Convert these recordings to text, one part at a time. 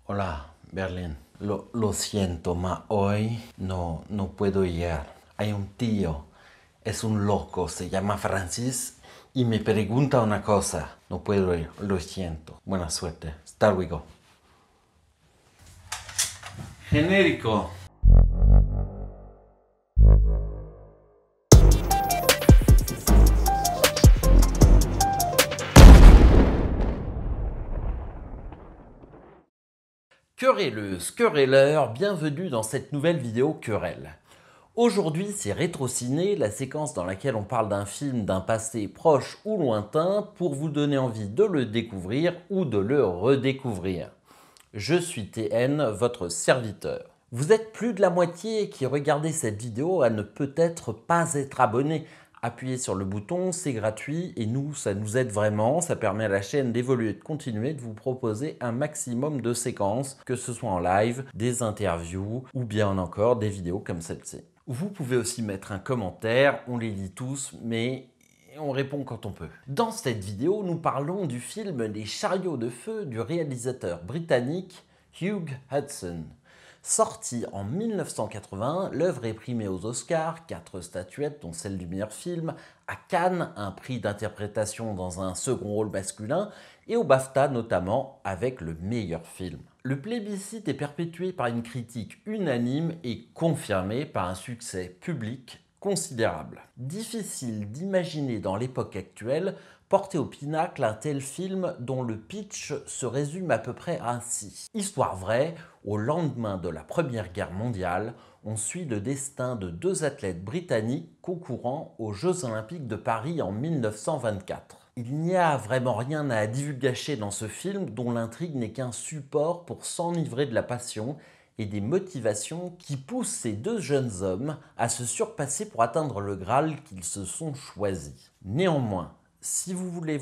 Hola, Berlín. Lo siento, ma hoy no puedo llegar. Hay un tío, es un loco, se llama Francis y me pregunta una cosa. No puedo ir, lo siento. Buena suerte. Hasta luego. Genérico. Querelleuses, querelleurs, bienvenue dans cette nouvelle vidéo querelle. Aujourd'hui, c'est Rétrociné, la séquence dans laquelle on parle d'un film d'un passé proche ou lointain pour vous donner envie de le découvrir ou de le redécouvrir. Je suis TN, votre serviteur. Vous êtes plus de la moitié qui regardez cette vidéo à ne peut-être pas être abonné. Appuyez sur le bouton, c'est gratuit et nous, ça nous aide vraiment. Ça permet à la chaîne d'évoluer et de continuer, de vous proposer un maximum de séquences, que ce soit en live, des interviews ou bien encore des vidéos comme celle-ci. Vous pouvez aussi mettre un commentaire, on les lit tous, mais on répond quand on peut. Dans cette vidéo, nous parlons du film Les chariots de feu du réalisateur britannique Hugh Hudson. Sorti en 1980, l'œuvre est primée aux Oscars, 4 statuettes dont celle du meilleur film, à Cannes, un prix d'interprétation dans un second rôle masculin, et au BAFTA notamment avec le meilleur film. Le plébiscite est perpétué par une critique unanime et confirmé par un succès public considérable. Difficile d'imaginer dans l'époque actuelle porter au pinacle un tel film dont le pitch se résume à peu près ainsi. Histoire vraie, au lendemain de la Première Guerre mondiale, on suit le destin de 2 athlètes britanniques concourant aux Jeux Olympiques de Paris en 1924. Il n'y a vraiment rien à divulgacher dans ce film dont l'intrigue n'est qu'un support pour s'enivrer de la passion et des motivations qui poussent ces 2 jeunes hommes à se surpasser pour atteindre le Graal qu'ils se sont choisis. Néanmoins, si vous voulez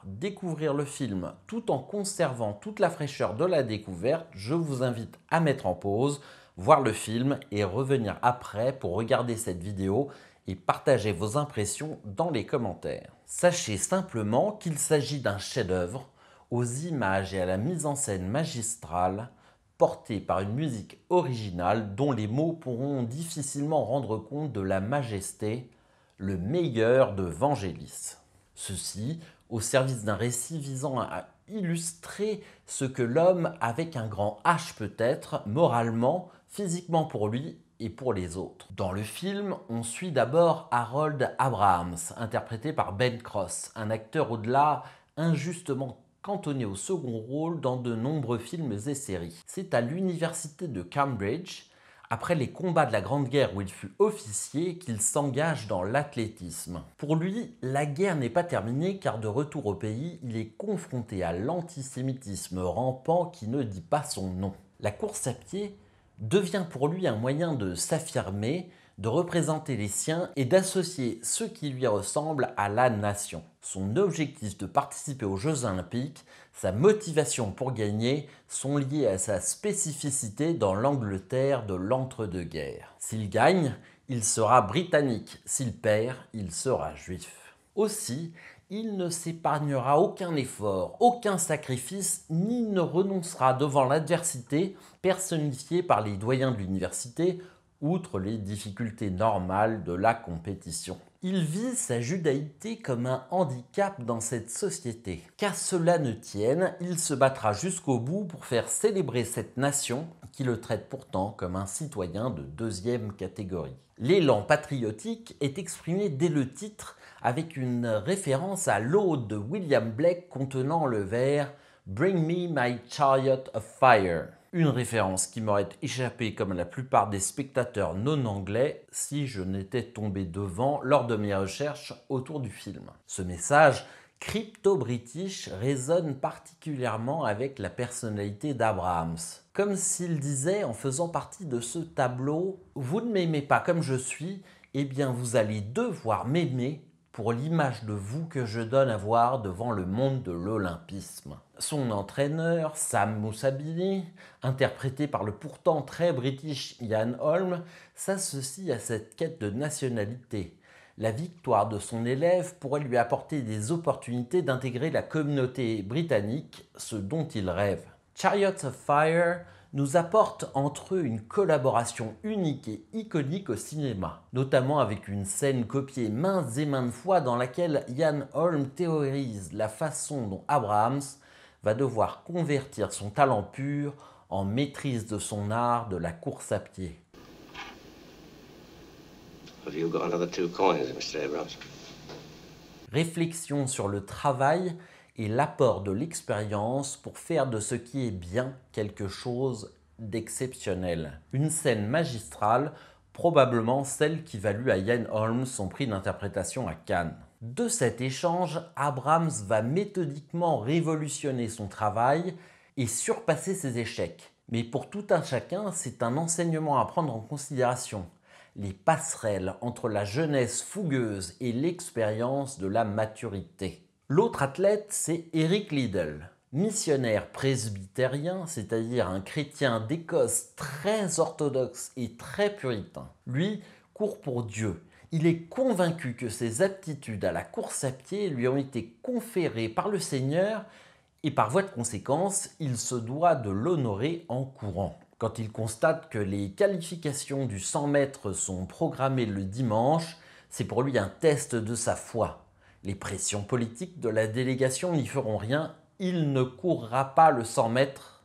découvrir le film tout en conservant toute la fraîcheur de la découverte, je vous invite à mettre en pause, voir le film et revenir après pour regarder cette vidéo et partager vos impressions dans les commentaires. Sachez simplement qu'il s'agit d'un chef-d'œuvre aux images et à la mise en scène magistrale, porté par une musique originale dont les mots pourront difficilement rendre compte de la majesté, le meilleur de Vangelis. Ceci au service d'un récit visant à illustrer ce que l'homme, avec un grand H peut être, moralement, physiquement pour lui et pour les autres. Dans le film, on suit d'abord Harold Abrahams, interprété par Ben Cross, un acteur au-delà injustement cantonné au second rôle dans de nombreux films et séries. C'est à l'université de Cambridge, après les combats de la Grande Guerre où il fut officier, qu'il s'engage dans l'athlétisme. Pour lui, la guerre n'est pas terminée car de retour au pays, il est confronté à l'antisémitisme rampant qui ne dit pas son nom. La course à pied devient pour lui un moyen de s'affirmer, de représenter les siens et d'associer ceux qui lui ressemblent à la nation. Son objectif de participer aux Jeux Olympiques, sa motivation pour gagner sont liés à sa spécificité dans l'Angleterre de l'entre-deux-guerres. S'il gagne, il sera britannique. S'il perd, il sera juif. Aussi, il ne s'épargnera aucun effort, aucun sacrifice, ni ne renoncera devant l'adversité personnifiée par les doyens de l'université, outre les difficultés normales de la compétition. Il vit sa judaïté comme un handicap dans cette société. Qu'à cela ne tienne, il se battra jusqu'au bout pour faire célébrer cette nation qui le traite pourtant comme un citoyen de 2e catégorie. L'élan patriotique est exprimé dès le titre avec une référence à l'ode de William Blake contenant le vers « Bring me my chariot of fire ». Une référence qui m'aurait échappé comme à la plupart des spectateurs non anglais si je n'étais tombé devant lors de mes recherches autour du film. Ce message crypto-british résonne particulièrement avec la personnalité d'Abrahams. Comme s'il disait en faisant partie de ce tableau « Vous ne m'aimez pas comme je suis, eh bien vous allez devoir m'aimer pour l'image de vous que je donne à voir devant le monde de l'olympisme ». Son entraîneur, Sam Moussabini, interprété par le pourtant très british Ian Holm, s'associe à cette quête de nationalité. La victoire de son élève pourrait lui apporter des opportunités d'intégrer la communauté britannique, ce dont il rêve. Chariots of Fire nous apporte entre eux une collaboration unique et iconique au cinéma, notamment avec une scène copiée maintes et maintes fois dans laquelle Ian Holm théorise la façon dont Abrams va devoir convertir son talent pur en maîtrise de son art de la course à pied. Have you got another 2 coins, Mr. Abrams? Réflexion sur le travail et l'apport de l'expérience pour faire de ce qui est bien quelque chose d'exceptionnel. Une scène magistrale, probablement celle qui valut à Ian Holm son prix d'interprétation à Cannes. De cet échange, Abrams va méthodiquement révolutionner son travail et surpasser ses échecs. Mais pour tout un chacun, c'est un enseignement à prendre en considération. Les passerelles entre la jeunesse fougueuse et l'expérience de la maturité. L'autre athlète, c'est Eric Liddell, missionnaire presbytérien, c'est-à-dire un chrétien d'Écosse très orthodoxe et très puritain. Lui court pour Dieu. Il est convaincu que ses aptitudes à la course à pied lui ont été conférées par le Seigneur et par voie de conséquence, il se doit de l'honorer en courant. Quand il constate que les qualifications du 100 mètres sont programmées le dimanche, c'est pour lui un test de sa foi. Les pressions politiques de la délégation n'y feront rien, il ne courra pas le 100 mètres.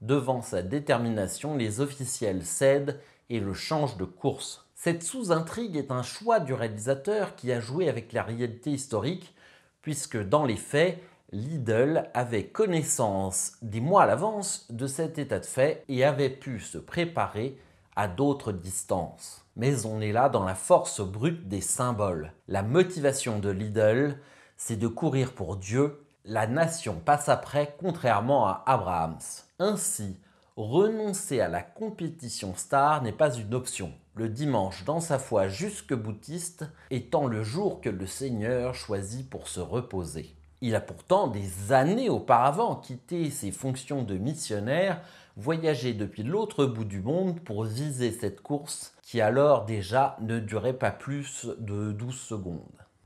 Devant sa détermination, les officiels cèdent et le changent de course. Cette sous-intrigue est un choix du réalisateur qui a joué avec la réalité historique, puisque dans les faits, Liddell avait connaissance des mois à l'avance de cet état de fait et avait pu se préparer à d'autres distances. Mais on est là dans la force brute des symboles. La motivation de Liddell, c'est de courir pour Dieu. La nation passe après, contrairement à Abrahams. Ainsi, renoncer à la compétition star n'est pas une option. Le dimanche, dans sa foi jusque-boutiste, étant le jour que le Seigneur choisit pour se reposer. Il a pourtant des années auparavant quitté ses fonctions de missionnaire, voyagé depuis l'autre bout du monde pour viser cette course qui alors déjà ne durait pas plus de 12 secondes.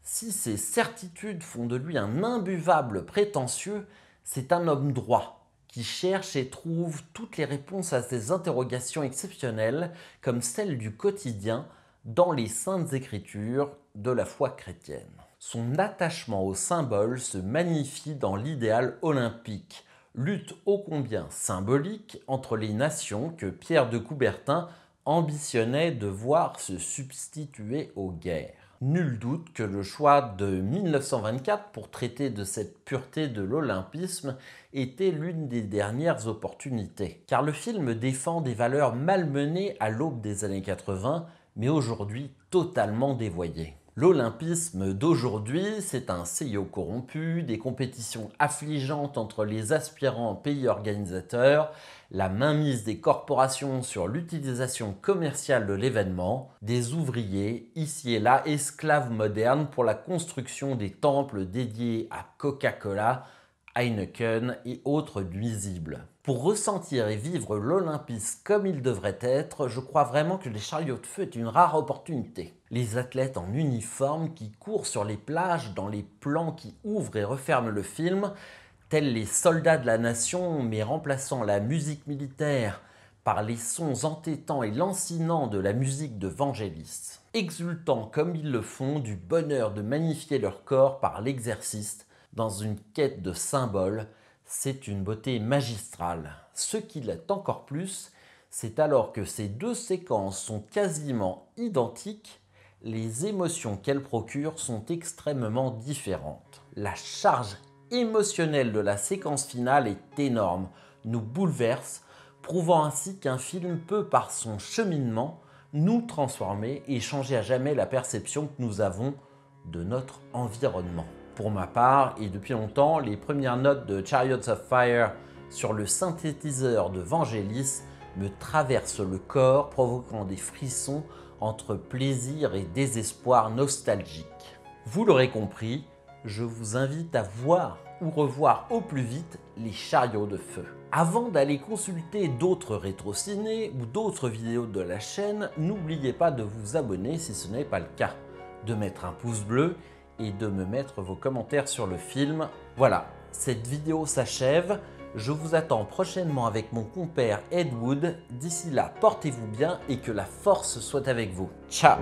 Si ces certitudes font de lui un imbuvable prétentieux, c'est un homme droit qui cherche et trouve toutes les réponses à ces interrogations exceptionnelles comme celles du quotidien dans les saintes écritures de la foi chrétienne. Son attachement au symbole se magnifie dans l'idéal olympique, lutte ô combien symbolique entre les nations que Pierre de Coubertin ambitionnait de voir se substituer aux guerres. Nul doute que le choix de 1924 pour traiter de cette pureté de l'olympisme était l'une des dernières opportunités. Car le film défend des valeurs malmenées à l'aube des années 80, mais aujourd'hui totalement dévoyées. L'olympisme d'aujourd'hui, c'est un CIO corrompu, des compétitions affligeantes entre les aspirants pays organisateurs, la mainmise des corporations sur l'utilisation commerciale de l'événement, des ouvriers, ici et là esclaves modernes pour la construction des temples dédiés à Coca-Cola, Heineken et autres nuisibles. Pour ressentir et vivre l'olympisme comme il devrait être, je crois vraiment que les chariots de feu est une rare opportunité. Les athlètes en uniforme qui courent sur les plages dans les plans qui ouvrent et referment le film, tels les soldats de la nation mais remplaçant la musique militaire par les sons entêtants et lancinants de la musique de Vangelis. Exultant comme ils le font du bonheur de magnifier leur corps par l'exercice, dans une quête de symboles, c'est une beauté magistrale. Ce qui l'est encore plus, c'est alors que ces deux séquences sont quasiment identiques, les émotions qu'elles procurent sont extrêmement différentes. La charge émotionnelle de la séquence finale est énorme, nous bouleverse, prouvant ainsi qu'un film peut, par son cheminement, nous transformer et changer à jamais la perception que nous avons de notre environnement. Pour ma part, et depuis longtemps, les premières notes de Chariots of Fire sur le synthétiseur de Vangelis me traversent le corps, provoquant des frissons entre plaisir et désespoir nostalgique. Vous l'aurez compris, je vous invite à voir ou revoir au plus vite les chariots de feu. Avant d'aller consulter d'autres rétrociné ou d'autres vidéos de la chaîne, n'oubliez pas de vous abonner si ce n'est pas le cas, de mettre un pouce bleu et de me mettre vos commentaires sur le film. Voilà, cette vidéo s'achève. Je vous attends prochainement avec mon compère Ed Wood. D'ici là, portez-vous bien et que la force soit avec vous. Ciao!